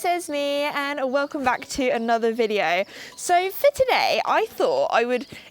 it's Esme and welcome back to another video. So for today I thought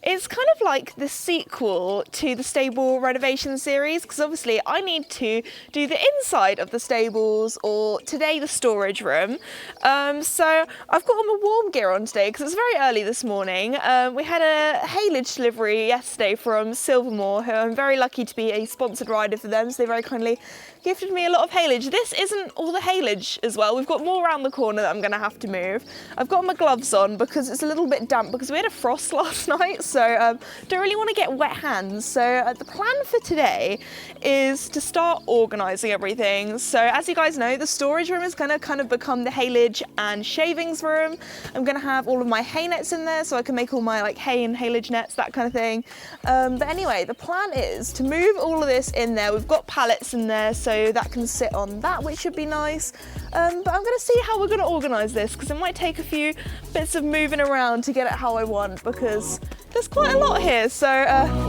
it's kind of like the sequel to the stable renovation series, because obviously I need to do the inside of the stables, or today the storage room. So I've got all my warm gear on today because it's very early this morning. We had a haylage delivery yesterday from Silvermore, who I'm very lucky to be a sponsored rider for them, so they very kindly gifted me a lot of haylage. This isn't all the haylage as well. We've got more around the corner that I'm going to have to move. I've got my gloves on because it's a little bit damp because we had a frost last night, so don't really want to get wet hands. So the plan for today is to start organising everything. So as you guys know, the storage room is going to kind of become the haylage and shavings room. I'm going to have all of my hay nets in there so I can make all my like hay and haylage nets, that kind of thing. But anyway, the plan is to move all of this in there. We've got pallets in there, so that can sit on that, which should be nice. But I'm going to see how we're going to organise this, because it might take a few bits of moving around to get it how I want, because there's quite a lot here. So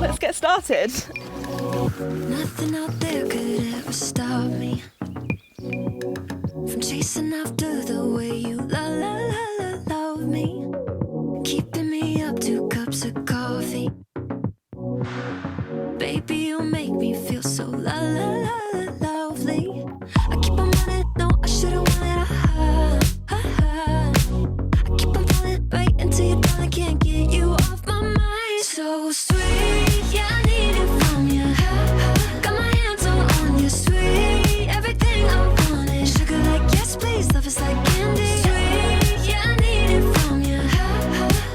let's get started. Nothing out there could ever stop me from chasing after the way you love me, keeping me up 2 cups of coffee. Baby, you make me feel so lovely. I keep on running, no, I shouldn't want it. I keep on falling right into your down, I can't get you off my mind. So sweet, yeah, I need it from you. Got my hands all on you, sweet. Everything I want is sugar like yes, please. Love is like candy. Sweet, yeah, I need it from you.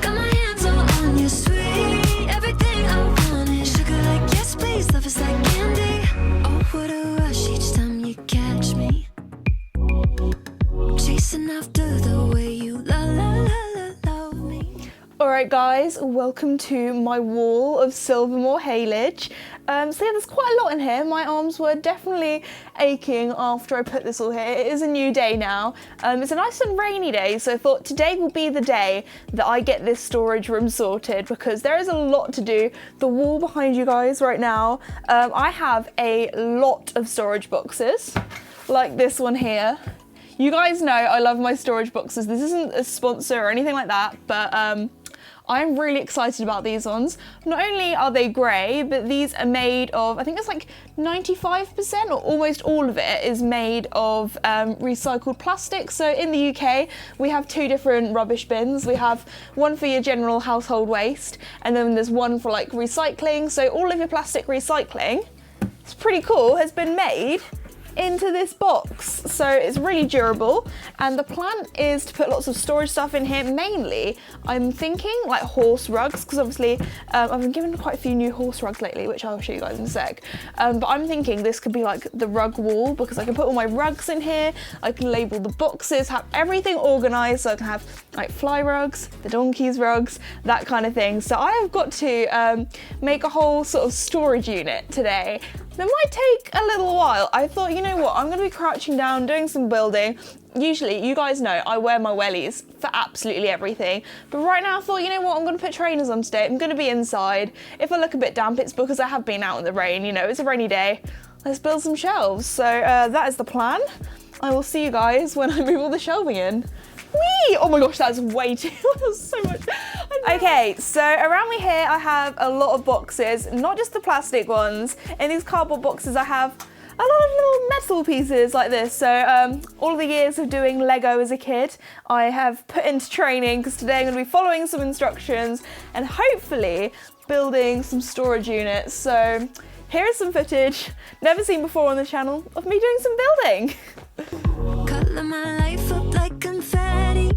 Got my hands all on you, sweet. Everything I want is sugar like yes, please. Love is like candy. Oh, what a rush each time you catch me chasing after the way you love me. Alright guys, welcome to my wall of Silvermore haylage. So yeah, there's quite a lot in here. My arms were definitely aching after I put this all here. It is a new day now. It's a nice and rainy day, so I thought today will be the day that I get this storage room sorted, because there is a lot to do. The wall behind you guys right now, I have a lot of storage boxes, like this one here. You guys know I love my storage boxes. This isn't a sponsor or anything like that, but I'm really excited about these ones. Not only are they grey, but these are made of, I think it's like 95% or almost all of it is made of recycled plastic. So in the UK, we have 2 different rubbish bins. We have one for your general household waste, and then there's one for like recycling. So all of your plastic recycling, it's pretty cool, has been made into this box, so it's really durable. And the plan is to put lots of storage stuff in here. Mainly I'm thinking like horse rugs, because obviously I've been given quite a few new horse rugs lately, which I'll show you guys in a sec. But I'm thinking this could be like the rug wall, because I can put all my rugs in here, I can label the boxes, have everything organized, so I can have like fly rugs, the donkey's rugs, that kind of thing. So I have got to make a whole sort of storage unit today. That might take a little while. I thought, you know what, I'm going to be crouching down, doing some building. Usually, you guys know, I wear my wellies for absolutely everything. But right now I thought, you know what, I'm going to put trainers on today. I'm going to be inside. If I look a bit damp, it's because I have been out in the rain. You know, it's a rainy day. Let's build some shelves. So that is the plan. I will see you guys when I move all the shelving in. Whee! Oh my gosh, that's way too, that's so much. Okay, so around me here I have a lot of boxes, not just the plastic ones. In these cardboard boxes I have a lot of little metal pieces like this. So all of the years of doing Lego as a kid, I have put into training, because today I'm going to be following some instructions and hopefully building some storage units. So here is some footage, never seen before on the channel, of me doing some building. Color my life up like confetti.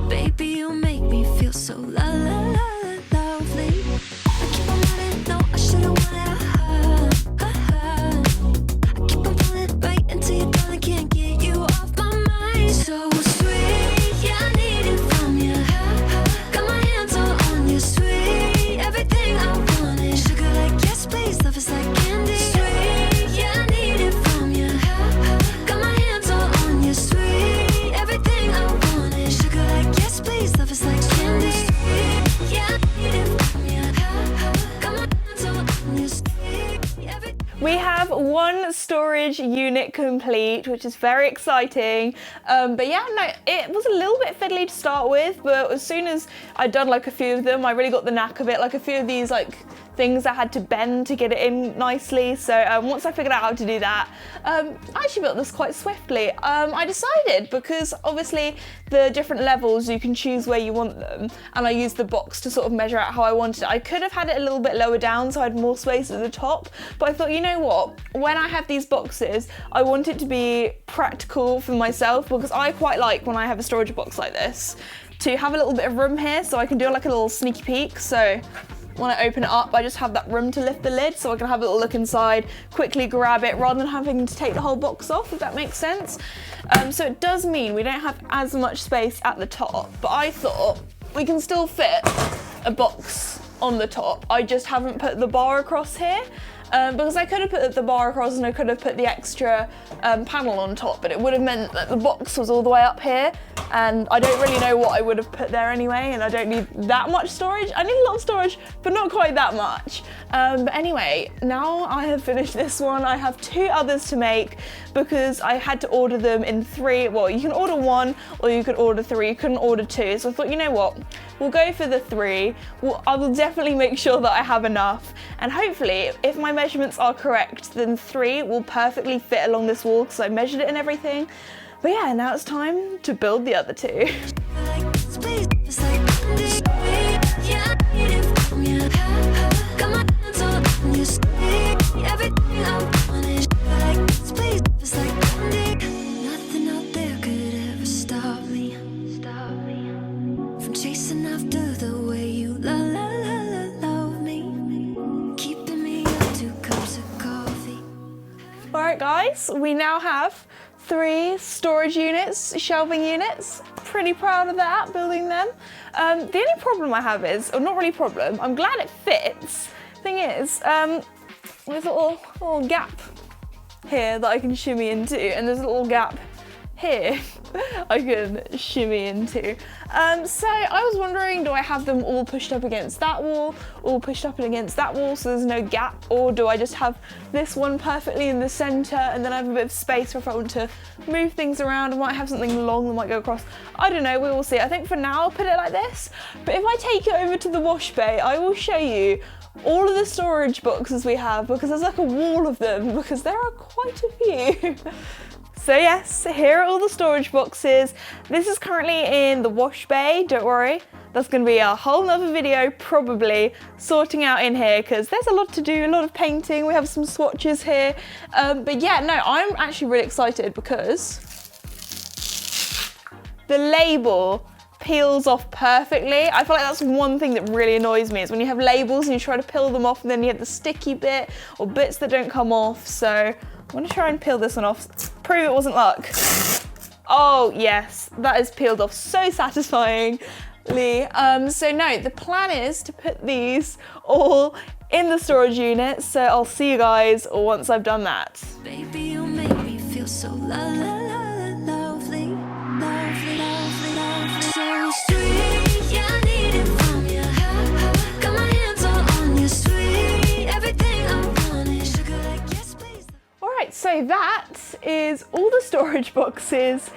Baby, you make me feel so lovely. I keep on running, no, I shouldn't want it. I keep on falling right into your down, I can't get you off my mind. So sweet, yeah, I need it from you. Got my hands all on you, sweet. Everything I want is sugar like yes, please. Love is like candy. Sweet, yeah, I need it from you. Got my hands all on you, sweet. Everything I want is sugar like yes, please. Love is like candy. Yeah. We have one storage unit complete, which is very exciting. But yeah, no, it was a little bit fiddly to start with, but as soon as I'd done like a few of them, I really got the knack of it. Like a few of these like things I had to bend to get it in nicely. So once I figured out how to do that, I actually built this quite swiftly. I decided, because obviously the different levels, you can choose where you want them, and I used the box to sort of measure out how I wanted it. I could have had it a little bit lower down so I had more space at the top, but I thought, you know what, when I have these boxes, I want it to be practical for myself, because I quite like when I have a storage box like this to have a little bit of room here so I can do like a little sneaky peek. So when I open it up, I just have that room to lift the lid so I can have a little look inside, quickly grab it rather than having to take the whole box off, if that makes sense. So it does mean we don't have as much space at the top, but I thought we can still fit a box on the top. I just haven't put the bar across here. Because I could have put the bar across and I could have put the extra panel on top, but it would have meant that the box was all the way up here, and I don't really know what I would have put there anyway, and I don't need that much storage. I need a lot of storage, but not quite that much. But anyway, now I have finished this one. I have 2 others to make because I had to order them in 3. Well, you can order 1 or you could order 3. You couldn't order 2. So I thought, you know what? We'll go for the 3. I will definitely make sure that I have enough. And hopefully, if my measurements are correct, then 3 will perfectly fit along this wall because I measured it and everything. But yeah, now it's time to build the other 2. Nothing out there could ever stop me from chasing after the way you love me, keeping me up 2 cups of coffee. Alright guys, we now have 3 storage units, shelving units. Pretty proud of that, building them. The only problem I have is, or not really problem, I'm glad it fits. Thing is, there's a little gap here that I can shimmy into, and there's a little gap here I can shimmy into. So I was wondering, do I have them all pushed up against that wall, all pushed up against that wall so there's no gap, or do I just have this one perfectly in the center and then I have a bit of space if I want to move things around? I might have something long that might go across. I don't know, we will see. I think for now I'll put it like this, but if I take it over to the wash bay, I will show you all of the storage boxes we have, because there's like a wall of them, because there are quite a few. So yes, here are all the storage boxes. This is currently in the wash bay, don't worry. That's gonna be a whole nother video, probably, sorting out in here, because there's a lot to do, a lot of painting. We have some swatches here. But yeah, no, I'm actually really excited because the label peels off perfectly. I feel like that's one thing that really annoys me, is when you have labels and you try to peel them off and then you have the sticky bit or bits that don't come off. So I'm gonna try and peel this one off, prove it wasn't luck. Oh yes, that is peeled off so satisfyingly. So no, the plan is to put these all in the storage unit, so I'll see you guys once I've done that. Baby, you make me feel so lovely, lovely, so sweet. Yeah, I need it from you. Got my hands all on you, sweet. Everything I want is sugar like yes, please. Alright, so that is all the storage boxes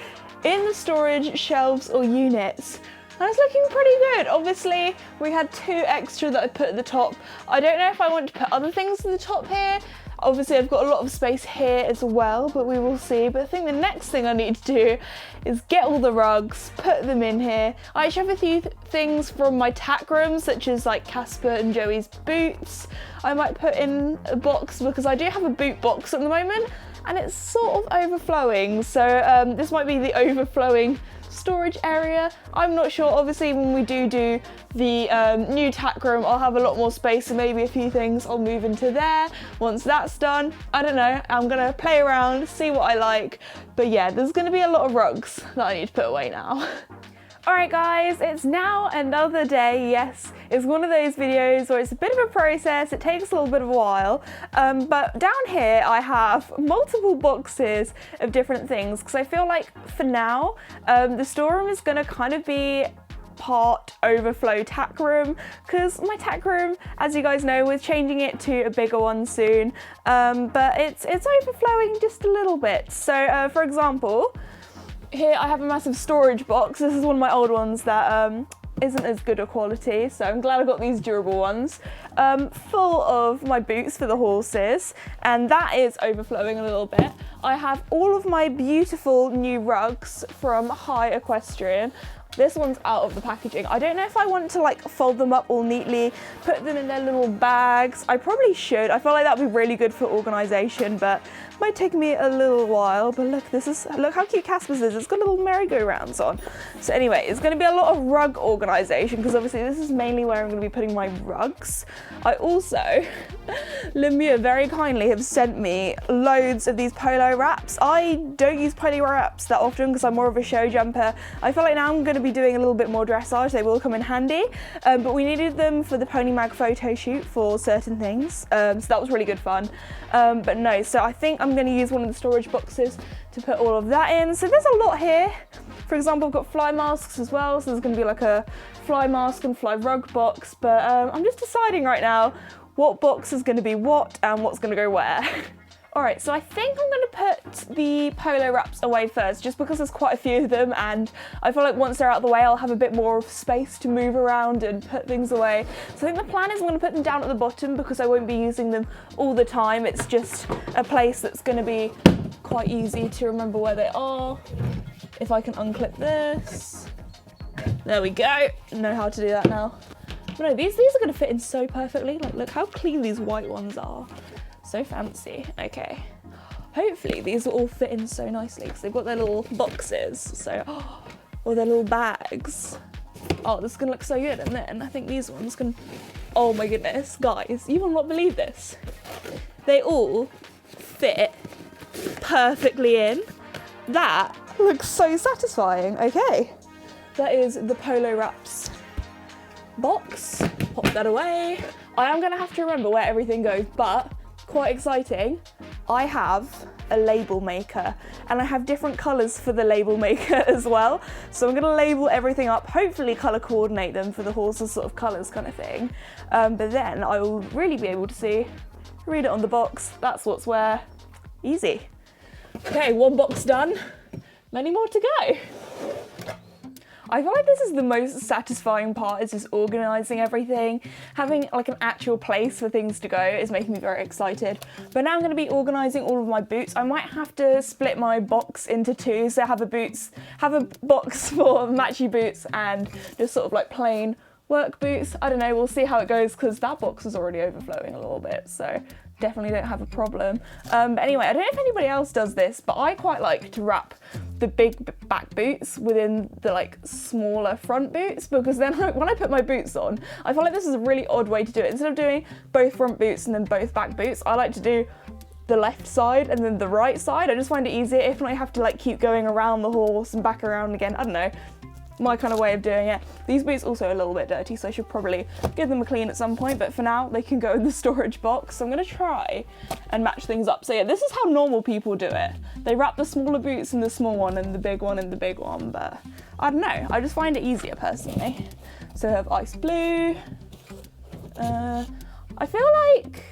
in the storage shelves or units. And it's looking pretty good. Obviously, we had 2 extra that I put at the top. I don't know if I want to put other things at the top here. Obviously, I've got a lot of space here as well, but we will see. But I think the next thing I need to do is get all the rugs, put them in here. I actually have a few things from my tack room, such as like Casper and Joey's boots. I might put in a box because I do have a boot box at the moment, and it's sort of overflowing. So this might be the overflowing storage area. I'm not sure. Obviously, when we do the new tack room, I'll have a lot more space, so maybe a few things I'll move into there once that's done. I don't know. I'm gonna play around, see what I like. But yeah, there's gonna be a lot of rugs that I need to put away now. Alright guys, it's now another day. Yes, it's one of those videos where it's a bit of a process, it takes a little bit of a while, but down here I have multiple boxes of different things, because I feel like for now, the storeroom is going to kind of be part Overflow Tackroom, because my tackroom, as you guys know, we're changing it to a bigger one soon, but it's overflowing just a little bit. So for example, here I have a massive storage box. This is one of my old ones that isn't as good a quality, so I'm glad I got these durable ones, full of my boots for the horses, and that is overflowing a little bit. I have all of my beautiful new rugs from Equestrian. This one's out of the packaging. I don't know if I want to like fold them up all neatly, put them in their little bags. I probably should. I feel like that would be really good for organisation, but might take me a little while. But look how cute Casper's is. It's got little merry-go-rounds on. So anyway, it's going to be a lot of rug organisation, because obviously this is mainly where I'm going to be putting my rugs. I also, Lemieux very kindly have sent me loads of these polo wraps. I don't use polo wraps that often because I'm more of a show jumper. I feel like now I'm going to be doing a little bit more dressage. They will come in handy, but we needed them for the Pony Mag photo shoot for certain things, so that was really good fun. But no, so I think I'm going to use one of the storage boxes to put all of that in. So there's a lot here. For example, I've got fly masks as well, so there's going to be like a fly mask and fly rug box, but I'm just deciding right now what box is going to be what and what's going to go where. Alright, so I think I'm going to put the polo wraps away first, just because there's quite a few of them, and I feel like once they're out of the way I'll have a bit more of space to move around and put things away. So I think the plan is I'm going to put them down at the bottom because I won't be using them all the time. It's just a place that's going to be quite easy to remember where they are. If I can unclip this. There we go. Know how to do that now. But no, these are going to fit in so perfectly. Like, look how clean these white ones are. So fancy. Okay. Hopefully these will all fit in so nicely because they've got their little boxes. So, or their little bags. Oh, this is going to look so good. And then I think these ones can, oh my goodness, guys, you will not believe this. They all fit perfectly in. That looks so satisfying. Okay. That is the polo wraps box. Pop that away. I am going to have to remember where everything goes, but quite exciting, I have a label maker, and I have different colours for the label maker as well. So I'm going to label everything up, hopefully colour coordinate them for the horses sort of colours kind of thing. But then I will really be able to see, read it on the box, that's what's where. Easy. Okay, one box done, many more to go. I feel like this is the most satisfying part, is just organising everything. Having like an actual place for things to go is making me very excited. But now I'm going to be organising all of my boots. I might have to split my box into two, so have a box for matchy boots and just sort of like plain work boots. I don't know, we'll see how it goes because that box is already overflowing a little bit, so definitely don't have a problem. But anyway, I don't know if anybody else does this, but I quite like to wrap the big back boots within the like smaller front boots, because then when I put my boots on, I feel like this is a really odd way to do it. Instead of doing both front boots and then both back boots, I like to do the left side and then the right side. I just find it easier if not I have to like keep going around the horse and back around again. I don't know, my kind of way of doing it. These boots also a little bit dirty, so I should probably give them a clean at some point, but for now they can go in the storage box. So I'm going to try and match things up. So yeah, this is how normal people do it. They wrap the smaller boots in the small one and the big one in the big one, but I don't know, I just find it easier personally. So I have ice blue. I feel like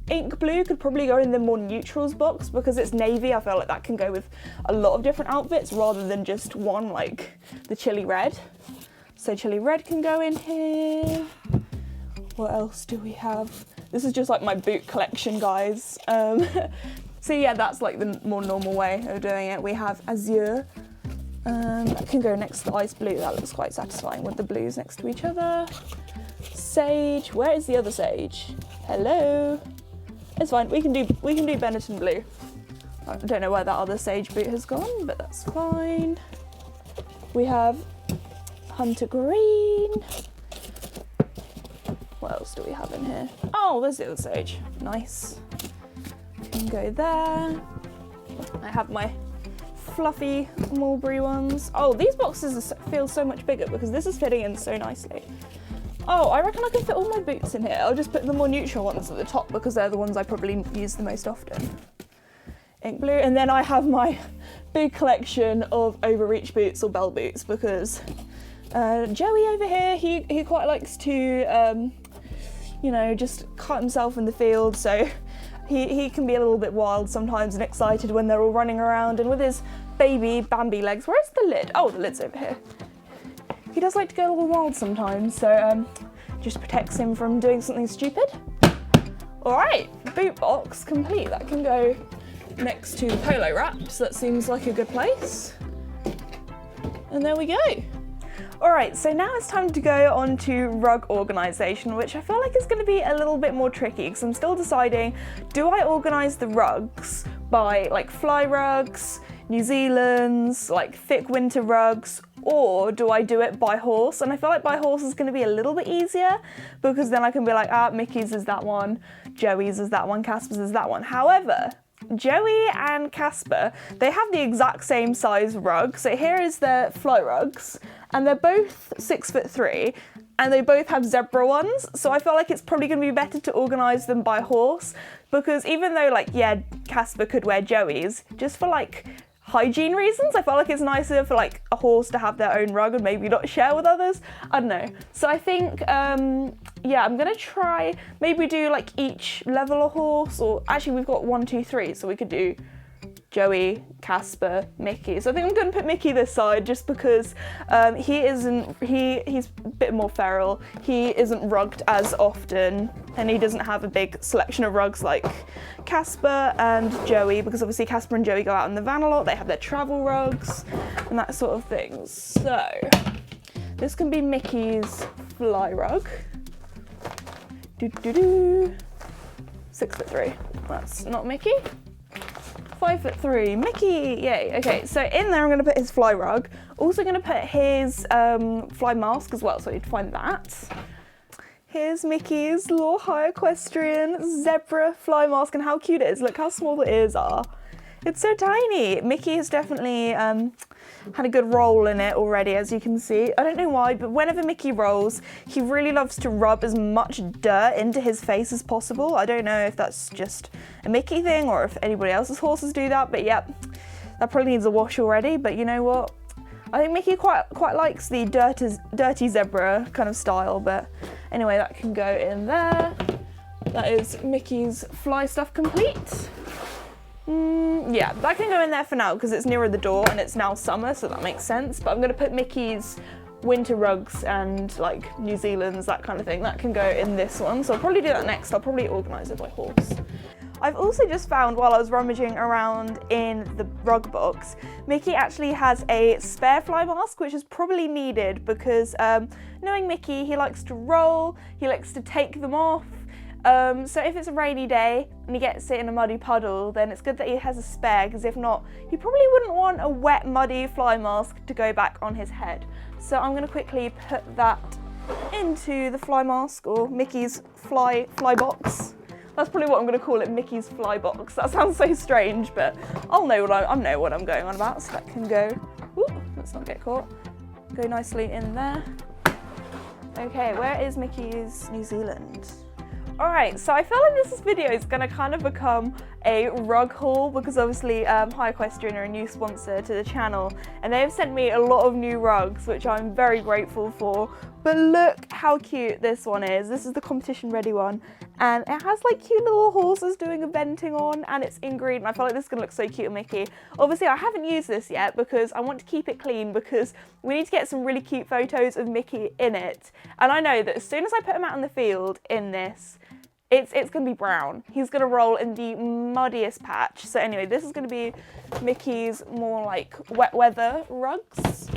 ink blue could probably go in the more neutrals box because it's navy. I feel like that can go with a lot of different outfits rather than just one, like the chili red. So chili red can go in here. What else do we have? This is just like my boot collection, guys. So yeah, that's like the more normal way of doing it. We have azure. That can go next to ice blue. That looks quite satisfying with the blues next to each other. Sage. Where is the other sage? Hello. It's fine, we can do Benetton blue. I don't know where that other sage boot has gone, but that's fine. We have hunter green. What else do we have in here? Oh, there's the other sage. Nice. Can go there. I have my fluffy mulberry ones. Oh, these boxes feel so much bigger because this is fitting in so nicely. Oh, I reckon I can fit all my boots in here. I'll just put the more neutral ones at the top because they're the ones I probably use the most often. Ink blue, and then I have my big collection of overreach boots or bell boots because Joey over here, he quite likes to, you know, just cut himself in the field, so he can be a little bit wild sometimes and excited when they're all running around. And with his baby Bambi legs, where's the lid? Oh, the lid's over here. He does like to go a little wild sometimes, so just protects him from doing something stupid. All right, boot box complete. That can go next to the polo wrap, so that seems like a good place. And there we go. All right, so now it's time to go on to rug organisation, which I feel like is going to be a little bit more tricky because I'm still deciding, do I organise the rugs by like fly rugs, New Zealand's, like thick winter rugs, or do I do it by horse? And I feel like by horse is going to be a little bit easier because then I can be like, Mickey's is that one, Joey's is that one, Casper's is that one. However, Joey and Casper, they have the exact same size rug. So here is their fly rugs, and they're both 6'3", and they both have zebra ones. So I feel like it's probably going to be better to organise them by horse, because even though, like, yeah, Casper could wear Joey's, just for like hygiene reasons, I feel like it's nicer for like a horse to have their own rug and maybe not share with others. I don't know. So I think, yeah, I'm gonna try maybe do like each level a horse, or actually we've got 1, 2, 3, so we could do Joey, Casper, Mickey. So I think I'm going to put Mickey this side just because he's a bit more feral. He isn't rugged as often, and he doesn't have a big selection of rugs like Casper and Joey, because obviously Casper and Joey go out in the van a lot. They have their travel rugs and that sort of thing. So this can be Mickey's fly rug. 6'3". That's not Mickey. 5'3", Mickey, yay. Okay, so in there I'm going to put his fly rug. Also going to put his fly mask as well, so I need to find that. Here's Mickey's Lorehai Equestrian zebra fly mask, and how cute it is. Look how small the ears are. It's so tiny. Mickey has definitely had a good roll in it already, as you can see. I don't know why, but whenever Mickey rolls, he really loves to rub as much dirt into his face as possible. I don't know if that's just a Mickey thing or if anybody else's horses do that, but yeah, that probably needs a wash already. But you know what? I think Mickey quite likes the dirty zebra kind of style, but anyway, that can go in there. That is Mickey's fly stuff complete. Yeah, that can go in there for now because it's nearer the door and it's now summer, so that makes sense. But I'm going to put Mickey's winter rugs and like New Zealand's, that kind of thing. That can go in this one, so I'll probably do that next. I'll probably organise it by horse. I've also just found, while I was rummaging around in the rug box, Mickey actually has a spare fly mask, which is probably needed because knowing Mickey, he likes to roll, he likes to take them off. So if it's a rainy day and he gets it in a muddy puddle, then it's good that he has a spare, because if not, he probably wouldn't want a wet, muddy fly mask to go back on his head. So I'm going to quickly put that into the fly mask, or Mickey's fly box. That's probably what I'm going to call it, Mickey's fly box. That sounds so strange, but I know what I'm going on about, so that can go, let's not get caught, go nicely in there. Okay, where is Mickey's New Zealand? Alright, so I feel like this video is going to kind of become a rug haul, because obviously Hi Equestrian are a new sponsor to the channel, and they have sent me a lot of new rugs, which I'm very grateful for. But look how cute this one is. This is the competition ready one, and it has like cute little horses doing eventing on, and it's in green, and I feel like this is going to look so cute on Mickey. Obviously I haven't used this yet because I want to keep it clean, because we need to get some really cute photos of Mickey in it, and I know that as soon as I put him out in the field in this, it's going to be brown. He's going to roll in the muddiest patch. So anyway, this is going to be Mickey's more like wet weather rugs.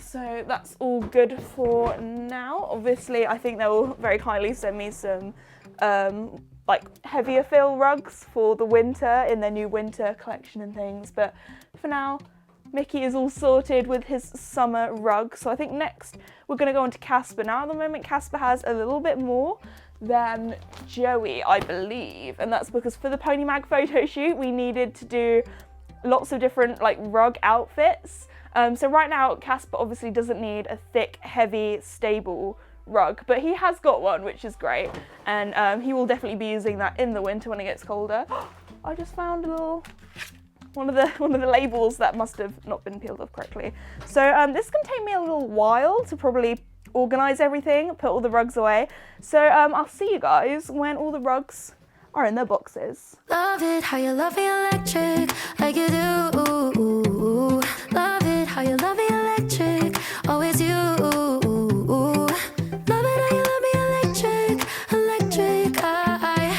So that's all good for now. Obviously, I think they will very kindly send me some like heavier fill rugs for the winter in their new winter collection and things. But for now, Mickey is all sorted with his summer rug. So I think next we're going to go on to Casper. Now at the moment, Casper has a little bit more than Joey, I believe, and that's because for the Pony Mag photo shoot we needed to do lots of different like rug outfits. So right now Casper obviously doesn't need a thick, heavy, stable rug, but he has got one, which is great, and he will definitely be using that in the winter when it gets colder. I just found a little one of the labels that must have not been peeled off correctly. So this is gonna take me a little while to probably organize everything, put all the rugs away. So I'll see you guys when all the rugs are in their boxes. Love it how you love me electric, like you do. Love it how you love me electric, always you. Love it how you love me electric, electric. I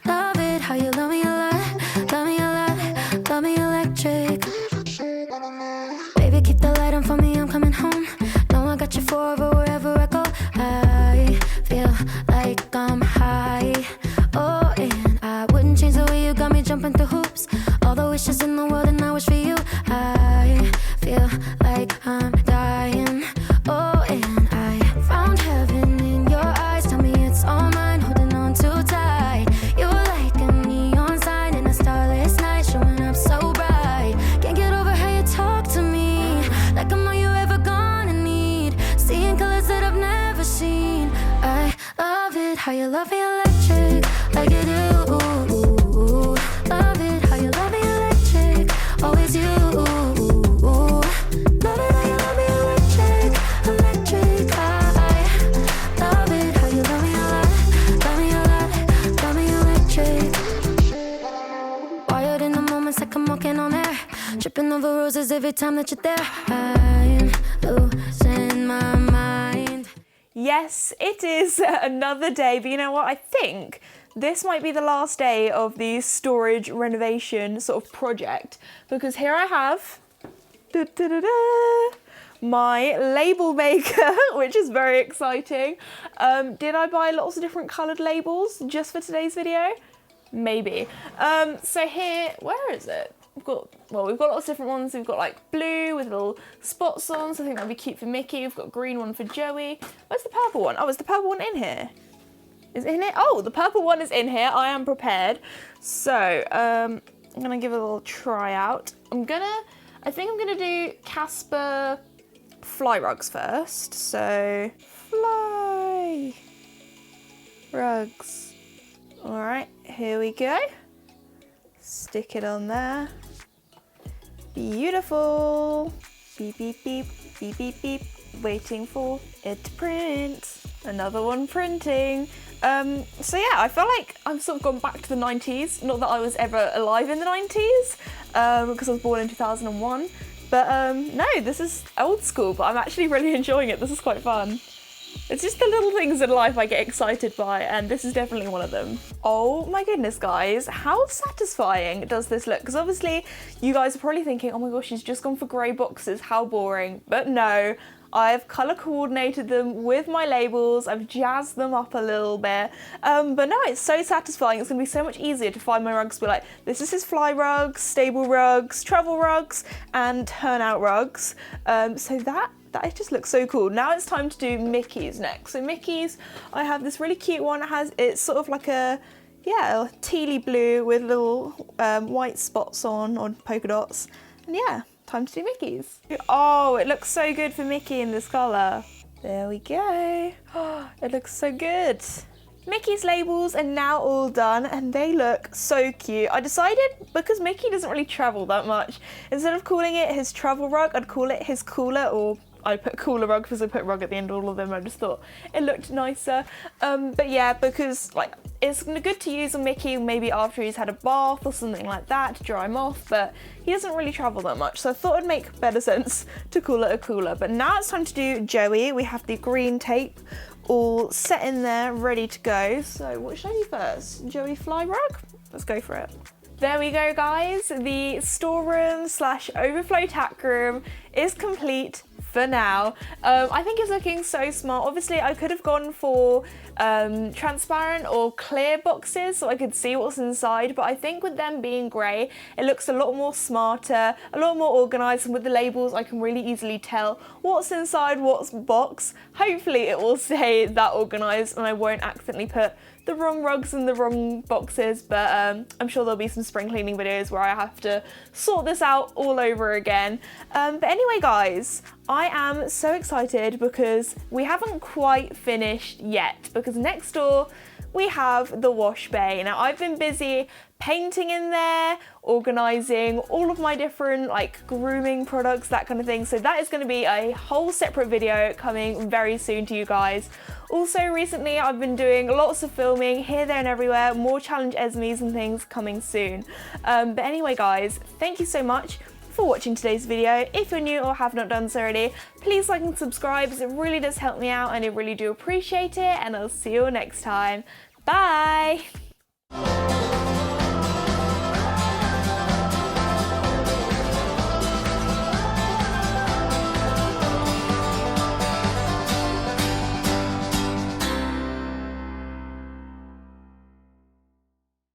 love it how you love me a lot, love me a lot, love me electric. Baby, keep the light on for me, I'm coming home. Know I got you forever wherever I go. I feel like I'm high. Oh, and I wouldn't change the way you got me jumping through hoops. All the wishes in the world and I wish for you. I feel like I'm dying. Oh, and I found heaven in your eyes. Tell me it's all mine, holding on too tight. You're like a neon sign in a starless night, showing up so bright. Can't get over how you talk to me, like I'm all you ever gonna need. Seeing colors that I've never seen. I love it how you love me electric, like you do. Love it how you love me electric, always you. Love it how you love me electric, electric. I love it how you love me a lot, love me a lot, love me electric. Wired in the moments like I'm walking on air, tripping over roses every time that you're there. I'm losing my mind. Yes, it is another day, but you know what? I think this might be the last day of the storage renovation sort of project, because here I have my label maker, which is very exciting. Did I buy lots of different coloured labels just for today's video? Maybe. So here, where is it? We've got lots of different ones. We've got like blue with little spots on, so I think that'd be cute for Mickey. We've got a green one for Joey. Where's the purple one? Oh, is the purple one in here? Is it in here? Oh, the purple one is in here. I am prepared. So, I'm gonna give it a little try out. I think I'm gonna do Casper fly rugs first. So, fly rugs. All right, here we go. Stick it on there. Beautiful. Beep, beep, beep, beep, beep, beep. Waiting for it to print. Another one printing. So yeah, I feel like I've sort of gone back to the 90s. Not that I was ever alive in the 90s, because I was born in 2001. But no, this is old school, but I'm actually really enjoying it. This is quite fun. It's just the little things in life I get excited by, and this is definitely one of them. Oh my goodness, guys, how satisfying does this look? Because obviously you guys are probably thinking, oh my gosh, she's just gone for grey boxes, how boring. But no, I've colour coordinated them with my labels, I've jazzed them up a little bit. But no, it's so satisfying. It's gonna be so much easier to find my rugs, be like, this is his fly rugs, stable rugs, travel rugs, and turnout rugs. So that it just looks so cool. Now it's time to do Mickey's next. So Mickey's, I have this really cute one. It's sort of like a tealy blue with little white spots on, or polka dots. And yeah, time to do Mickey's. Oh, it looks so good for Mickey in this colour. There we go. Oh, it looks so good. Mickey's labels are now all done and they look so cute. I decided, because Mickey doesn't really travel that much, instead of calling it his travel rug, I'd call it his cooler, or I put cooler rug because I put rug at the end of all of them. I just thought it looked nicer. But yeah, because like it's good to use on Mickey maybe after he's had a bath or something like that to dry him off, but he doesn't really travel that much. So I thought it'd make better sense to call it a cooler. But now it's time to do Joey. We have the green tape all set in there, ready to go. So what should I do first? Joey fly rug? Let's go for it. There we go, guys. The storeroom / overflow tack room is complete for now. I think it's looking so smart. Obviously, I could have gone for transparent or clear boxes so I could see what's inside, but I think with them being grey, it looks a lot more smarter, a lot more organised, and with the labels, I can really easily tell what's inside what's box. Hopefully, it will stay that organised and I won't accidentally put the wrong rugs in the wrong boxes, but I'm sure there'll be some spring cleaning videos where I have to sort this out all over again. But anyway, guys, I am so excited because we haven't quite finished yet, because next door we have the wash bay. Now I've been busy painting in there, organising all of my different like grooming products, that kind of thing. So that is going to be a whole separate video coming very soon to you guys. Also recently I've been doing lots of filming here, there and everywhere, more challenge Esmes and things coming soon. But anyway guys, thank you so much for watching today's video. If you're new or have not done so already, please like and subscribe as it really does help me out and I really do appreciate it, and I'll see you all next time. Bye!